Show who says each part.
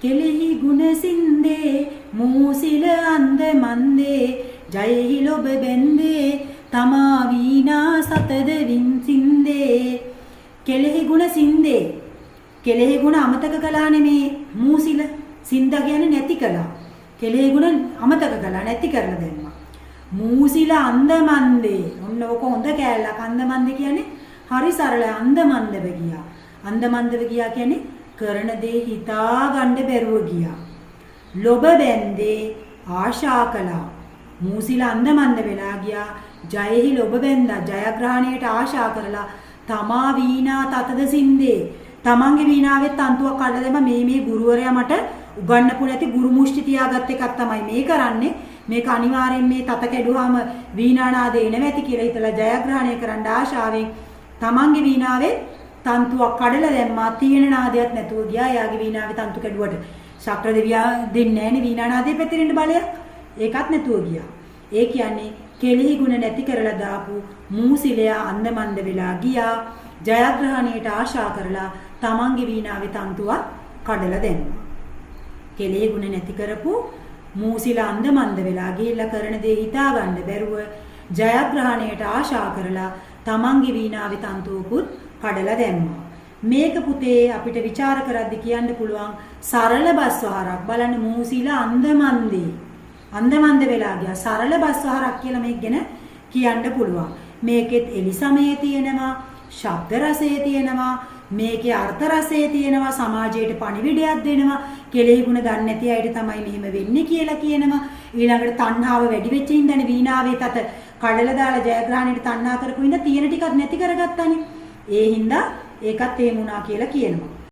Speaker 1: කෙලෙහි ගුණ සින්දේ මූසිල අන්ද මන්දේ ජයෙහි ලොබ බැන්දේ තමා වීණා සතද වින් සින්දේ කෙලෙහි ගුණ සින්දේ කෙලෙහි ගුණ අමතක කළා නෙමේ මූසිල සින්ද කියන්නේ නැති කළා කෙලෙහි ගුණ අමතක කළා නැති කරලා දැම්මා මූසිල අන්ද මන්දේ ඔන්න ඔක හොඳ කෑල්ලක් අන්ද මන්දේ කියන්නේ හරි සරල අන්ද මන්දව ගියා අන්ද මන්දව ගියා කියන්නේ කරන දේ හිතා ගන්න බැරුව ගියා. ලොබ බැන්දේ ආශා කළා. මූසිල අන්දමන්ද වෙලා ගියා. ජයෙහි ලොබ බැන්දා ජයග්‍රහණයට ආශා කරලා තමා වීණා තතද සින්දේ. තමන්ගේ වීණාවෙත් තන්තුවක් කඩලා දැම්ම මේ ගුරුවරයා මට උගන්වපු නැති ගුරු මුෂ්ටි තියාගත් එකක් තමයි මේ කරන්නේ. මේක අනිවාර්යෙන් මේ තත කැඩුවාම වීණා නාදේ එනවා ඇති කියලා හිතලා ජයග්‍රහණය කරන්න ආශාවෙන් තමන්ගේ වීණාවේ තන්තුවක් කඩලා දැම්මා තියෙන නාදයක් නැතුව ගියා. යාගේ වීණාවේ තන්තු කැඩුවට ශක්‍ර දෙවියා දෙන්නේ නැහැනේ වීණා නාදේ පැතිරෙන්න බලයක්. ඒකත් නැතුව ගියා. ඒ කියන්නේ කෙලෙහි ගුණ නැති කරලා දාපු මූසිලයා අන්දමන්ද වෙලා ගියා. ජයග්‍රහණයට ආශා කරලා තමන්ගේ වීණාවේ තන්තුවක් කඩලා දැම්මා. කෙලෙහි ගුණ නැති කරපු මූසිල අන්දමන්ද වෙලා ගිහිල්ලා කරන දේ හිතා ගන්න බැරුව ජයග්‍රහණයට ආශා කරලා තමන්ගේ වීණාවේ තන්තුවකුත් කඩලා දැම්මා. මේක පුතේ අපිට ਵਿਚාර කරද්දි කියන්න පුළුවන් සරල බස්වහරක් බලන්න මූසිල අන්දමන්ද වෙලා ගියා. සරල බස්වහරක් කියලා මේක ගැන කියන්න පුළුවන්. මේකෙත් එලිසමයේ තියෙනවා, ශබ්ද රසයේ තියෙනවා, මේකේ අර්ථ රසයේ තියෙනවා, සමාජයට පණිවිඩයක් දෙනවා. කෙලෙහි ගුණ දන්නේ නැති අයට තමයි මෙහෙම වෙන්නේ කියලා කියනවා. ඊළඟට තණ්හාව වැඩි වෙච්ච හින්දානේ වීණාවේ තත කඩලා දාලා ජයග්‍රහණයට තණ්හා කරපු හින්දා තියෙන ටිකක් නැති කරගත්තානේ. ඒ හින්දා ඒකත් එහෙම වුණා කියලා කියනවා.